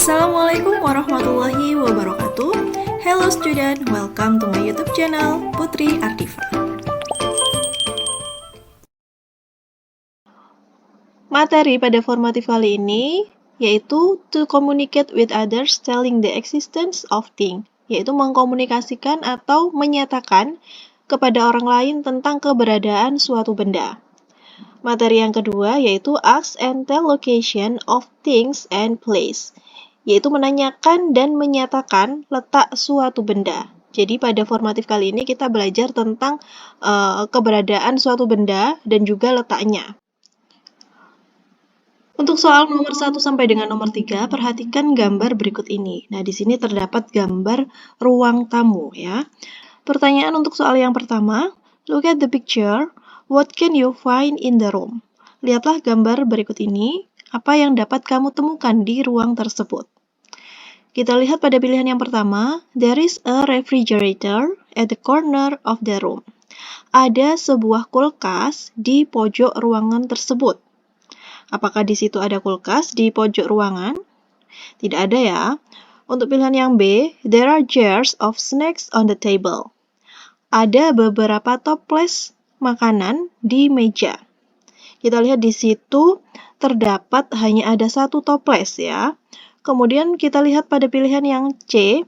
Assalamualaikum warahmatullahi wabarakatuh. Hello student, welcome to my YouTube channel Putri Ardifa. Materi pada formatif kali ini yaitu to communicate with others telling the existence of thing, yaitu mengkomunikasikan atau menyatakan kepada orang lain tentang keberadaan suatu benda. Materi yang kedua yaitu ask and tell location of things and place, yaitu menanyakan dan menyatakan letak suatu benda. Jadi pada formatif kali ini kita belajar tentang keberadaan suatu benda dan juga letaknya. Untuk soal nomor 1 sampai dengan nomor 3, perhatikan gambar berikut ini. Nah, di sini terdapat gambar ruang tamu ya. Pertanyaan untuk soal yang pertama, look at the picture. What can you find in the room? Lihatlah gambar berikut ini. Apa yang dapat kamu temukan di ruang tersebut? Kita lihat pada pilihan yang pertama, there is a refrigerator at the corner of the room. Ada sebuah kulkas di pojok ruangan tersebut. Apakah di situ ada kulkas di pojok ruangan? Tidak ada ya. Untuk pilihan yang B, there are jars of snacks on the table. Ada beberapa toples makanan di meja. Kita lihat di situ terdapat hanya ada satu toples ya. Kemudian kita lihat pada pilihan yang C,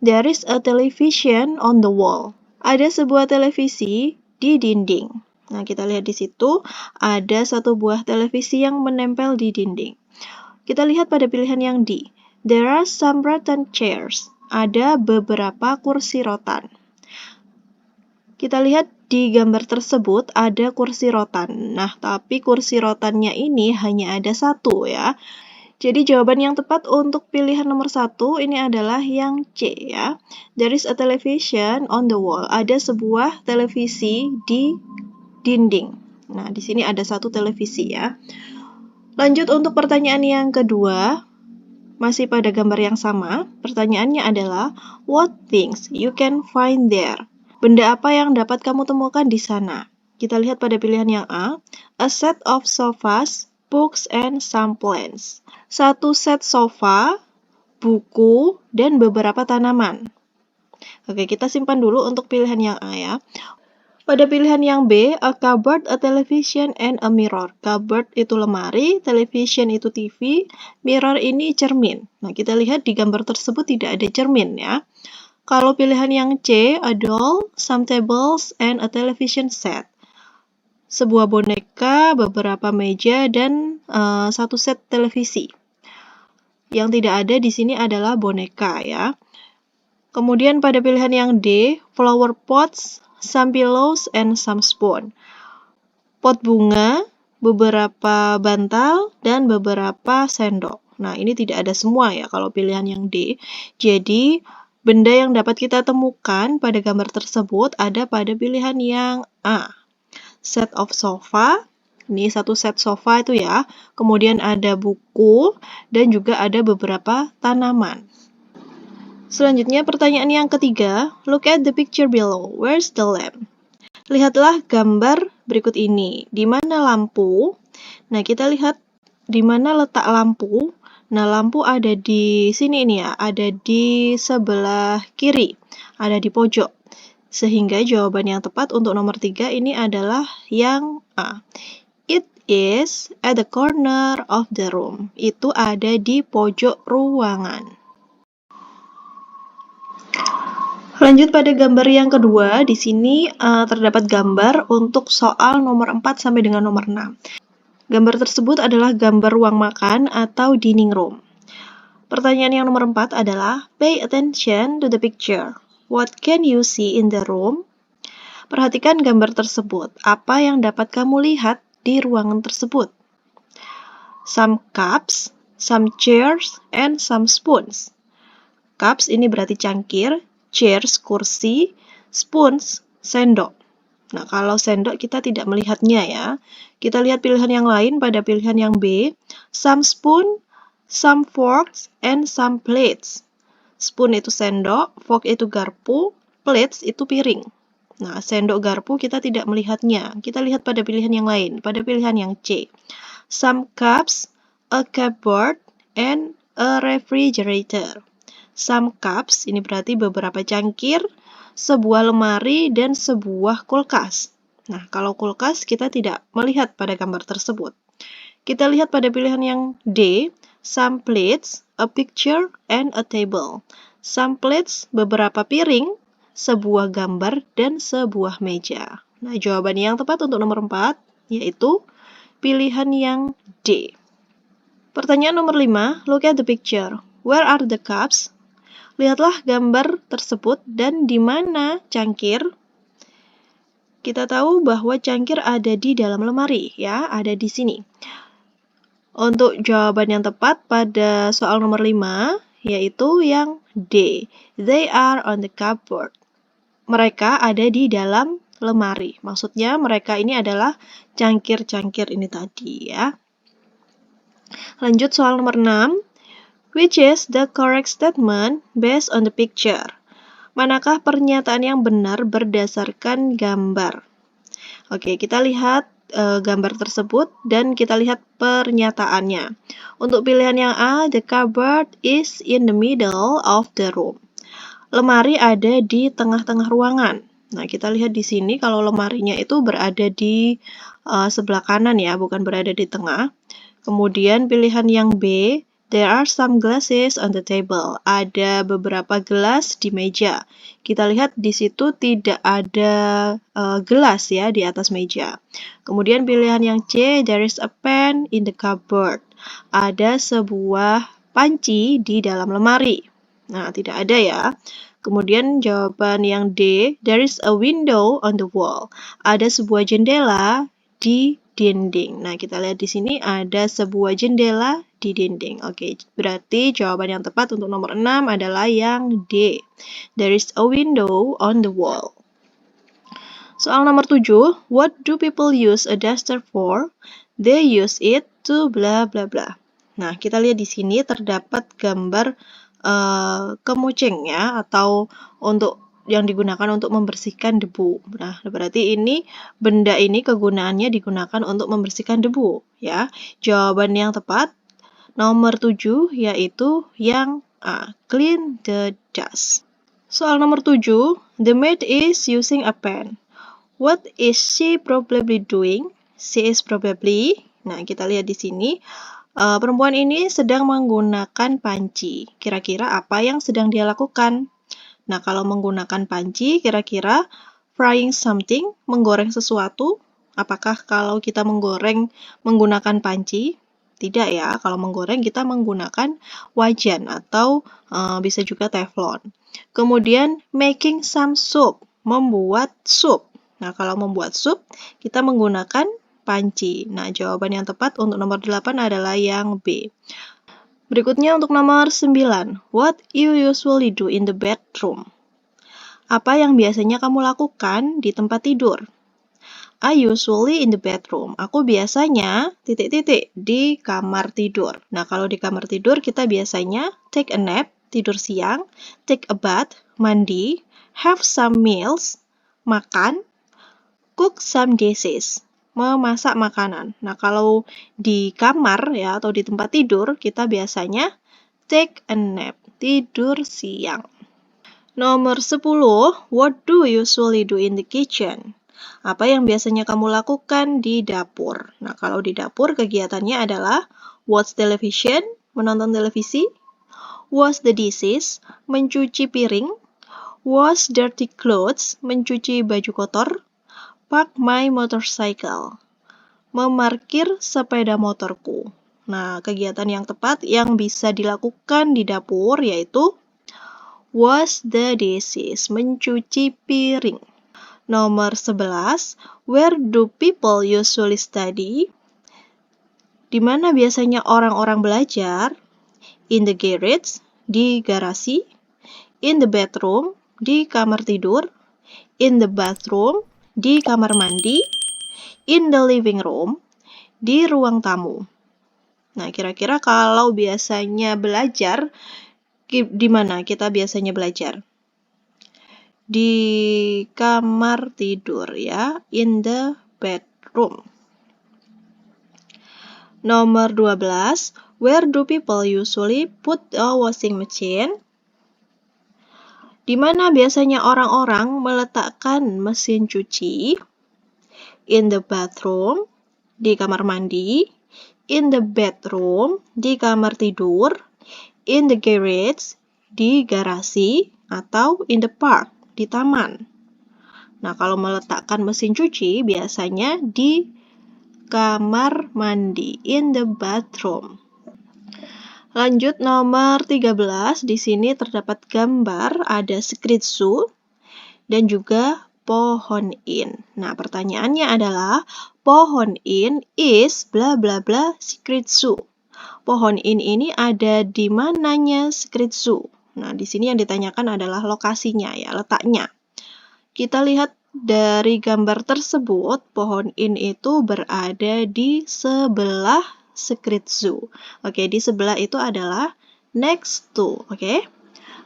there is a television on the wall. Ada sebuah televisi di dinding. Nah, kita lihat di situ ada satu buah televisi yang menempel di dinding. Kita lihat pada pilihan yang D, there are some rotan chairs. Ada beberapa kursi rotan. Kita lihat di gambar tersebut ada kursi rotan. Nah, tapi kursi rotannya ini hanya ada satu ya. Jadi jawaban yang tepat untuk pilihan nomor 1 ini adalah yang C ya. There is a television on the wall. Ada sebuah televisi di dinding. Nah, di sini ada satu televisi ya. Lanjut untuk pertanyaan yang kedua. Masih pada gambar yang sama. Pertanyaannya adalah what things you can find there? Benda apa yang dapat kamu temukan di sana? Kita lihat pada pilihan yang A, a set of sofas, books, and some plants. Satu set sofa, buku, dan beberapa tanaman. Oke, kita simpan dulu untuk pilihan yang A ya. Pada pilihan yang B, a cupboard, a television, and a mirror. Cupboard itu lemari, television itu TV, mirror ini cermin. Nah, kita lihat di gambar tersebut tidak ada cermin ya. Kalau pilihan yang C, a doll, some tables, and a television set. Sebuah boneka, beberapa meja, dan satu set televisi. Yang tidak ada di sini adalah boneka ya. Kemudian pada pilihan yang D, flower pots, some pillows, and some spoon. Pot bunga, beberapa bantal, dan beberapa sendok. Nah, ini tidak ada semua ya kalau pilihan yang D. Jadi, benda yang dapat kita temukan pada gambar tersebut ada pada pilihan yang A. Set of sofa. Ini satu set sofa itu ya. Kemudian ada buku dan juga ada beberapa tanaman. Selanjutnya pertanyaan yang ketiga. Look at the picture below. Where's the lamp? Lihatlah gambar berikut ini. Di mana lampu? Nah, kita lihat di mana letak lampu. Nah, lampu ada di sini ini ya. Ada di sebelah kiri. Ada di pojok. Sehingga jawaban yang tepat untuk nomor 3 ini adalah yang A. It is at the corner of the room. Itu ada di pojok ruangan. Lanjut pada gambar yang kedua, di sini terdapat gambar untuk soal nomor 4 sampai dengan nomor 6. Gambar tersebut adalah gambar ruang makan atau dining room. Pertanyaan yang nomor 4 adalah pay attention to the picture. What can you see in the room? Perhatikan gambar tersebut. Apa yang dapat kamu lihat di ruangan tersebut? Some cups, some chairs, and some spoons. Cups ini berarti cangkir, chairs kursi, spoons sendok. Nah, kalau sendok kita tidak melihatnya ya. Kita lihat pilihan yang lain pada pilihan yang B. Some spoon, some forks, and some plates. Spoon itu sendok, fork itu garpu, plates itu piring. Nah, sendok garpu kita tidak melihatnya. Kita lihat pada pilihan yang lain, pada pilihan yang C. Some cups, a cupboard, and a refrigerator. Some cups, ini berarti beberapa cangkir, sebuah lemari, dan sebuah kulkas. Nah, kalau kulkas kita tidak melihat pada gambar tersebut. Kita lihat pada pilihan yang D, some plates, a picture, and a table. Some plates, beberapa piring, sebuah gambar, dan sebuah meja. Nah, jawaban yang tepat untuk nomor 4, yaitu pilihan yang D. Pertanyaan nomor 5, look at the picture. Where are the cups? Lihatlah gambar tersebut dan di mana cangkir. Kita tahu bahwa cangkir ada di dalam lemari, ya, ada di sini. Untuk jawaban yang tepat pada soal nomor 5, yaitu yang D. They are on the cupboard. Mereka ada di dalam lemari. Maksudnya mereka ini adalah cangkir-cangkir ini tadi, ya. Lanjut soal nomor 6. Which is the correct statement based on the picture? Manakah pernyataan yang benar berdasarkan gambar? Oke, kita lihat gambar tersebut dan kita lihat pernyataannya. Untuk pilihan yang A, the cupboard is in the middle of the room. Lemari ada di tengah-tengah ruangan. Nah, kita lihat di sini kalau lemarinya itu berada di sebelah kanan ya, bukan berada di tengah. Kemudian pilihan yang B, there are some glasses on the table. Ada beberapa gelas di meja. Kita lihat di situ tidak ada gelas ya di atas meja. Kemudian pilihan yang C, there is a pen in the cupboard. Ada sebuah panci di dalam lemari. Nah, tidak ada ya. Kemudian jawaban yang D, there is a window on the wall. Ada sebuah jendela di dinding. Nah, kita lihat di sini ada sebuah jendela di dinding. Oke, berarti jawaban yang tepat untuk nomor 6 adalah yang D. There is a window on the wall. Soal nomor 7, what do people use a duster for? They use it to bla bla bla. Nah, kita lihat di sini terdapat gambar kemucing ya, atau untuk yang digunakan untuk membersihkan debu. Nah, berarti ini benda ini kegunaannya digunakan untuk membersihkan debu ya. Jawaban yang tepat nomor 7 yaitu yang A, clean the dust. Soal nomor 7, the maid is using a pen. What is she probably doing? She is probably. Nah, kita lihat di sini perempuan ini sedang menggunakan panci. Kira-kira apa yang sedang dia lakukan? Nah, kalau menggunakan panci, kira-kira frying something, menggoreng sesuatu. Apakah kalau kita menggoreng menggunakan panci? Tidak ya, kalau menggoreng kita menggunakan wajan atau bisa juga teflon. Kemudian making some soup, membuat sup. Nah, kalau membuat sup, kita menggunakan panci. Nah, jawaban yang tepat untuk nomor 8 adalah yang B. Berikutnya untuk nomor 9. What you usually do in the bedroom? Apa yang biasanya kamu lakukan di tempat tidur? I usually in the bedroom. Aku biasanya di kamar tidur. Nah, kalau di kamar tidur kita biasanya take a nap, tidur siang, take a bath, mandi, have some meals, makan, cook some dishes, memasak makanan. Nah, kalau di kamar ya atau di tempat tidur, kita biasanya take a nap, tidur siang. Nomor 10, what do you usually do in the kitchen? Apa yang biasanya kamu lakukan di dapur? Nah, kalau di dapur kegiatannya adalah watch television, menonton televisi, wash the dishes, mencuci piring, wash dirty clothes, mencuci baju kotor, park my motorcycle, memarkir sepeda motorku. Nah, kegiatan yang tepat yang bisa dilakukan di dapur yaitu wash the dishes, mencuci piring. Nomor 11, where do people usually study? Di mana biasanya orang-orang belajar? In the garage, di garasi, in the bedroom, di kamar tidur, in the bathroom, di kamar mandi, in the living room, di ruang tamu. Nah, kira-kira kalau biasanya belajar, di mana kita biasanya belajar? Di kamar tidur ya, in the bedroom. Nomor 12, Where do people usually put a washing machine? Di mana biasanya orang-orang meletakkan mesin cuci? In the bathroom, di kamar mandi. In the bedroom, di kamar tidur. In the garage, di garasi. Atau in the park, di taman. Nah, kalau meletakkan mesin cuci biasanya di kamar mandi, in the bathroom. Lanjut nomor 13, di sini terdapat gambar ada sekritsu dan juga pohon in. Nah, pertanyaannya adalah pohon in is bla bla bla sekritsu. Pohon in ini ada di mananya sekritsu. Nah, di sini yang ditanyakan adalah lokasinya ya, letaknya. Kita lihat dari gambar tersebut, pohon in itu berada di sebelah sekritsu. Oke, di sebelah itu adalah next to. Oke.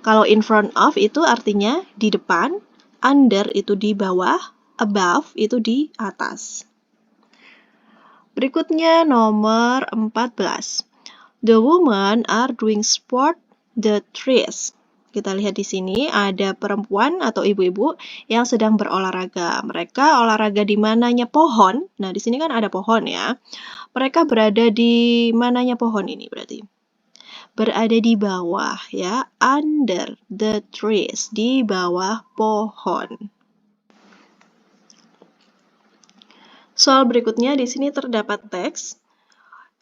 Kalau in front of itu artinya di depan, under itu di bawah, above itu di atas. Berikutnya nomor 14. The women are doing sport the trees. Kita lihat di sini ada perempuan atau ibu-ibu yang sedang berolahraga. Mereka olahraga di mananya pohon. Nah, di sini kan ada pohon ya. Mereka berada di mananya pohon ini berarti? Berada di bawah ya, under the trees, di bawah pohon. Soal berikutnya di sini terdapat teks.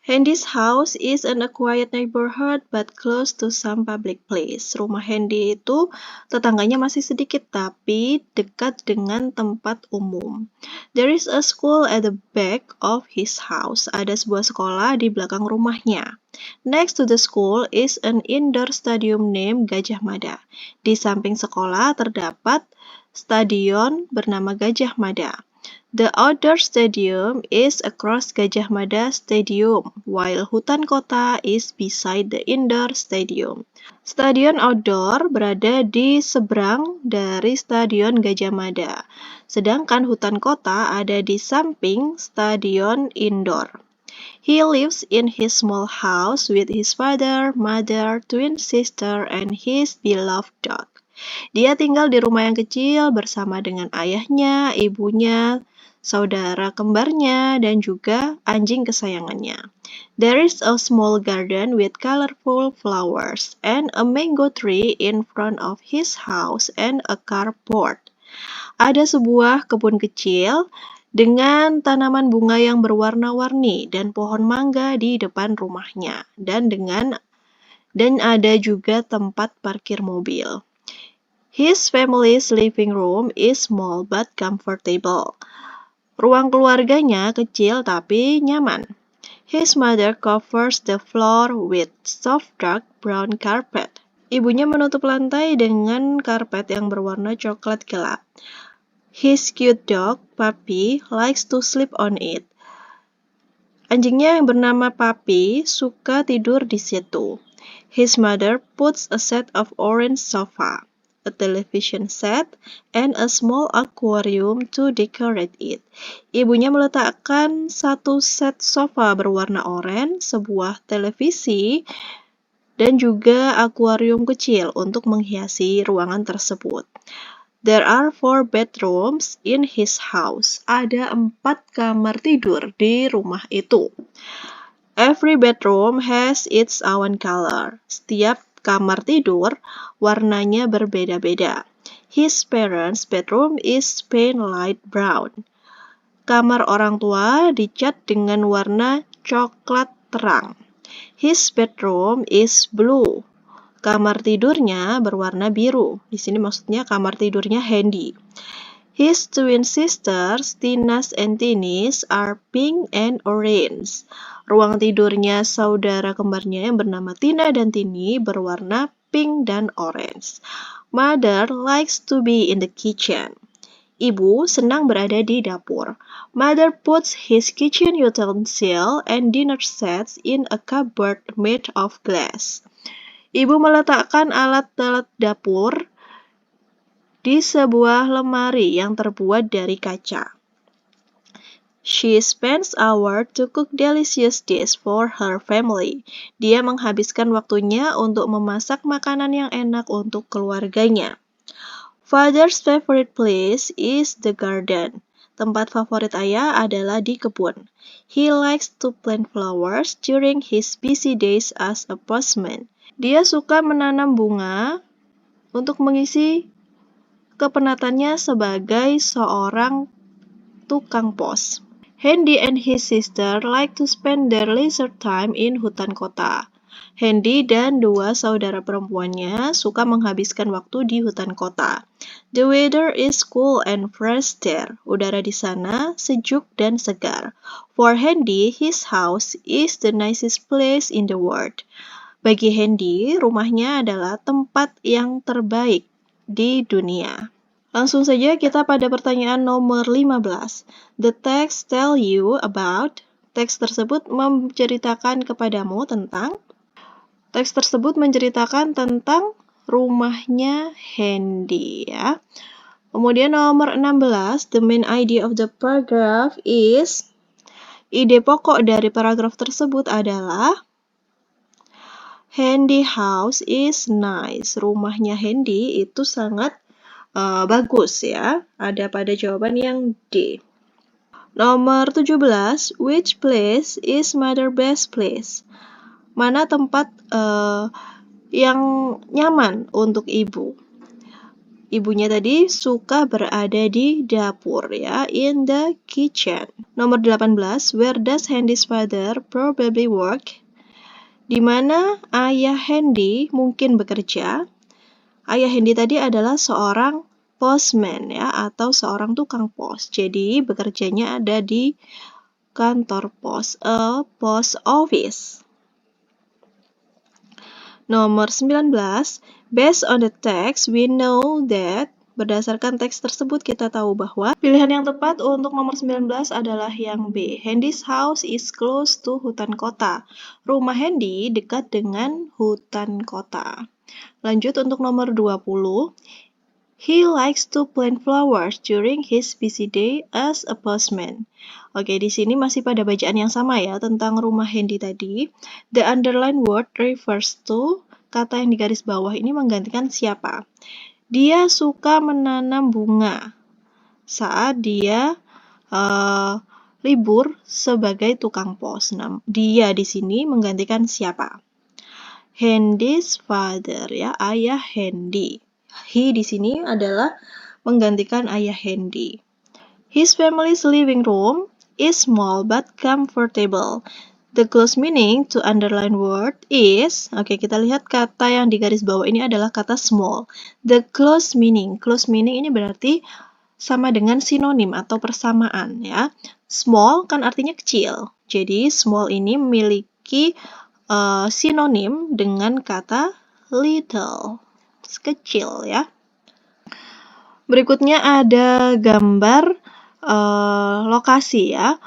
Hendy's house is in a quiet neighborhood but close to some public place. Rumah Hendy itu tetangganya masih sedikit tapi dekat dengan tempat umum. There is a school at the back of his house. Ada sebuah sekolah di belakang rumahnya. Next to the school is an indoor stadium named Gajah Mada. Di samping sekolah terdapat stadion bernama Gajah Mada. The outdoor stadium is across Gajah Mada Stadium, while hutan kota is beside the indoor stadium. Stadion outdoor berada di seberang dari Stadion Gajah Mada, sedangkan hutan kota ada di samping stadion indoor. He lives in his small house with his father, mother, twin sister, and his beloved dog. Dia tinggal di rumah yang kecil bersama dengan ayahnya, ibunya, saudara kembarnya, dan juga anjing kesayangannya. There is a small garden with colorful flowers and a mango tree in front of his house and a carport. Ada sebuah kebun kecil dengan tanaman bunga yang berwarna-warni dan pohon mangga di depan rumahnya dan ada juga tempat parkir mobil. His family's living room is small but comfortable. Ruang keluarganya kecil tapi nyaman. His mother covers the floor with soft dark brown carpet. Ibunya menutup lantai dengan karpet yang berwarna coklat gelap. His cute dog, Puppy, likes to sleep on it. Anjingnya yang bernama Puppy suka tidur di situ. His mother puts a set of orange sofa, a television set, and a small aquarium to decorate it. Ibunya meletakkan satu set sofa berwarna oranye, sebuah televisi, dan juga akuarium kecil untuk menghiasi ruangan tersebut. There are 4 bedrooms in his house. Ada 4 kamar tidur di rumah itu. Every bedroom has its own color. Setiap kamar tidur warnanya berbeda-beda. His parents' bedroom is painted light brown. Kamar orang tua dicat dengan warna coklat terang. His bedroom is blue. Kamar tidurnya berwarna biru. Di sini maksudnya kamar tidurnya Hendy. His twin sisters, Tinas and Tinis, are pink and orange. Ruang tidurnya saudara kembarnya yang bernama Tina dan Tini berwarna pink dan orange. Mother likes to be in the kitchen. Ibu senang berada di dapur. Mother puts his kitchen utensil and dinner sets in a cupboard made of glass. Ibu meletakkan alat-alat dapur di sebuah lemari yang terbuat dari kaca. She spends hours to cook delicious dish for her family. Dia menghabiskan waktunya untuk memasak makanan yang enak untuk keluarganya. Father's favorite place is the garden. Tempat favorit ayah adalah di kebun. He likes to plant flowers during his busy days as a postman. Dia suka menanam bunga untuk mengisi kepenatannya sebagai seorang tukang pos. Hendy and his sister like to spend their leisure time in hutan kota. Hendy dan dua saudara perempuannya suka menghabiskan waktu di hutan kota. The weather is cool and fresh there. Udara di sana sejuk dan segar. For Hendy, his house is the nicest place in the world. Bagi Hendy, rumahnya adalah tempat yang terbaik di dunia. Langsung saja kita pada pertanyaan nomor 15. The text tell you about. Teks tersebut menceritakan kepadamu tentang. Teks tersebut menceritakan tentang rumahnya Hendy ya. Kemudian nomor 16. The main idea of the paragraph is. Ide pokok dari paragraf tersebut adalah Hendy house is nice. Rumahnya Hendy itu sangat bagus ya, ada pada jawaban yang D. Nomor 17, which place is mother best place? Mana tempat yang nyaman untuk ibu? Ibunya tadi suka berada di dapur ya, in the kitchen. Nomor 18, where does Hendy's father probably work? Di mana ayah Hendy mungkin bekerja? Ayah Hendy tadi adalah seorang postman ya, atau seorang tukang pos. Jadi bekerjanya ada di kantor pos, a post office. Nomor 19, based on the text we know that. Berdasarkan teks tersebut kita tahu bahwa pilihan yang tepat untuk nomor 19 adalah yang B. Hendy's house is close to hutan kota. Rumah Hendy dekat dengan hutan kota. Lanjut untuk nomor 20. He likes to plant flowers during his busy day as a postman. Oke, di sini masih pada bacaan yang sama ya tentang rumah Hendy tadi. The underlined word refers to, kata yang di garis bawah ini menggantikan siapa? Dia suka menanam bunga saat dia libur sebagai tukang pos. Nah, dia di sini menggantikan siapa? Hendy's father ya, ayah Hendy. He di sini adalah menggantikan ayah Hendy. His family's living room is small but comfortable. The close meaning to underline word is, oke, kita lihat kata yang di garis bawah ini adalah kata small. The close meaning ini berarti sama dengan sinonim atau persamaan ya. Small kan artinya kecil. Jadi small ini memiliki sinonim dengan kata little, kecil ya. Berikutnya ada gambar lokasi ya.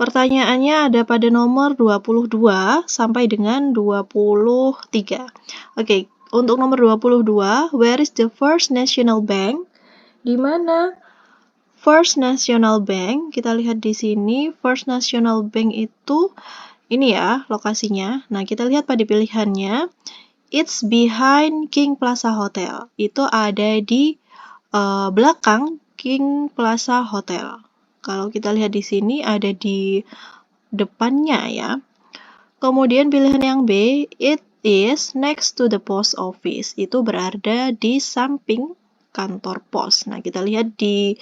Pertanyaannya ada pada nomor 22 sampai dengan 23. Oke, untuk nomor 22, where is the First National Bank? Di mana First National Bank? Kita lihat di sini, First National Bank itu ini ya lokasinya. Nah, kita lihat pada pilihannya. It's behind King Plaza Hotel. Itu ada di belakang King Plaza Hotel. Kalau kita lihat di sini ada di depannya ya. Kemudian pilihan yang B, it is next to the post office. Itu berada di samping kantor pos. Nah, kita lihat di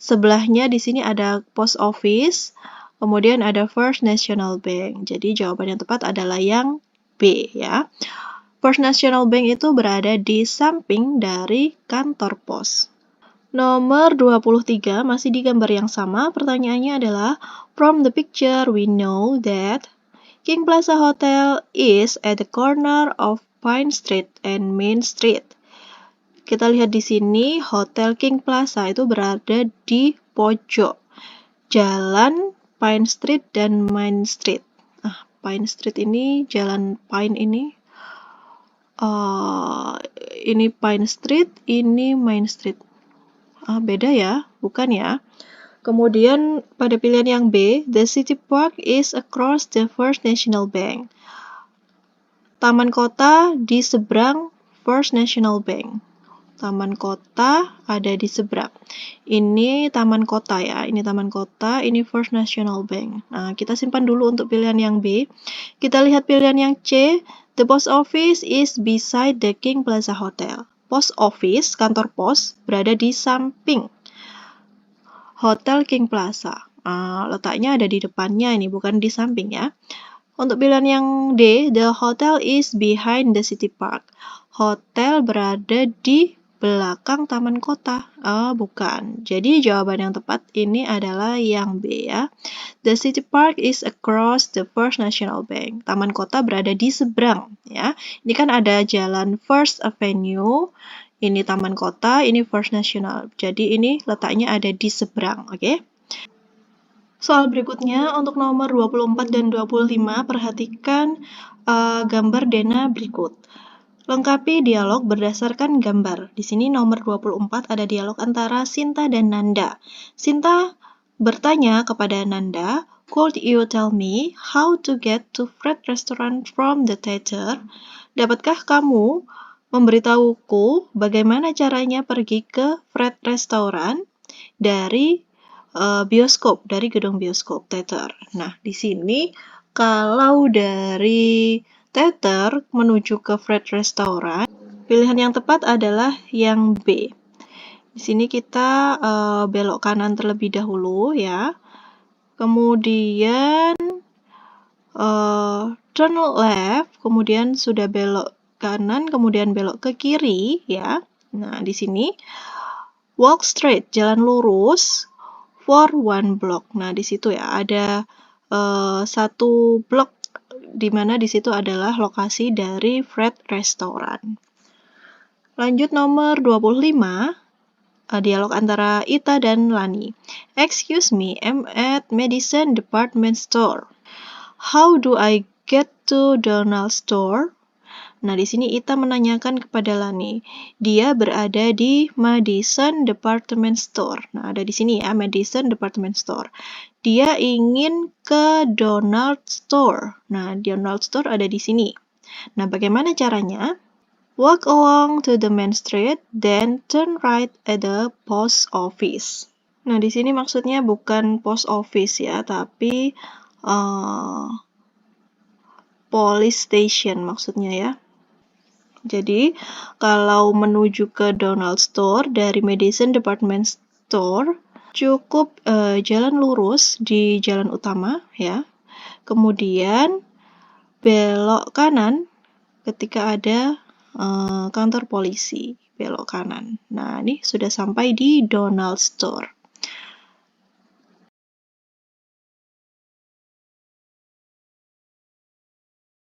sebelahnya di sini ada post office. Kemudian ada First National Bank. Jadi jawaban yang tepat adalah yang B ya. First National Bank itu berada di samping dari kantor pos. Nomor 23 masih di gambar yang sama. Pertanyaannya adalah, from the picture we know that King Plaza Hotel is at the corner of Pine Street and Main Street. Kita lihat di sini, Hotel King Plaza itu berada di pojok jalan Pine Street dan Main Street. Pine Street ini, jalan Pine ini. Ini Pine Street, ini Main Street. Beda ya? Bukan ya? Kemudian pada pilihan yang B, the city park is across the First National Bank. Taman kota di seberang First National Bank. Taman kota ada di seberang. Ini taman kota ya, ini taman kota, ini First National Bank. Nah, kita simpan dulu untuk pilihan yang B. Kita lihat pilihan yang C, the post office is beside the King Plaza Hotel. Post office, kantor pos, berada di samping Hotel King Plaza. Letaknya ada di depannya ini, bukan di samping ya. Untuk pilihan yang D, the hotel is behind the city park. Hotel berada di belakang taman kota. Bukan. Jadi jawaban yang tepat ini adalah yang B ya. The city park is across the First National Bank. Taman kota berada di seberang ya. Ini kan ada jalan First Avenue. Ini taman kota, ini First National. Jadi ini letaknya ada di seberang, oke? Soal berikutnya, untuk nomor 24 dan 25, perhatikan gambar Dena berikut. Lengkapi dialog berdasarkan gambar. Di sini nomor 24 ada dialog antara Sinta dan Nanda. Sinta bertanya kepada Nanda, "Could you tell me how to get to Fred Restaurant from the theater?" Dapatkah kamu memberitahuku bagaimana caranya pergi ke Fred Restaurant dari bioskop, dari gedung bioskop, theater. Nah, di sini kalau dari theater menuju ke Fred Restaurant, pilihan yang tepat adalah yang B. Di sini kita belok kanan terlebih dahulu ya. Kemudian turn left, kemudian sudah belok kanan, kemudian belok ke kiri ya. Nah, di sini walk straight, jalan lurus for one block. Nah, di situ ya ada satu blok di mana di situ adalah lokasi dari Fred Restaurant. Lanjut nomor 25, dialog antara Ita dan Lani. "Excuse me, I'm at Madison Department Store. How do I get to Donald Store?" Nah, di sini Ita menanyakan kepada Lani. Dia berada di Madison Department Store. Nah, ada di sini ya, Madison Department Store. Dia ingin ke Donald Store. Nah, Donald Store ada di sini. Nah, bagaimana caranya? Walk along to the main street, then turn right at the post office. Nah, di sini maksudnya bukan post office ya, tapi police station maksudnya ya. Jadi, kalau menuju ke Donald Store dari Madison Department Store, cukup jalan lurus di jalan utama ya. Kemudian belok kanan ketika ada kantor polisi, belok kanan. Nah, ini sudah sampai di Donald Store.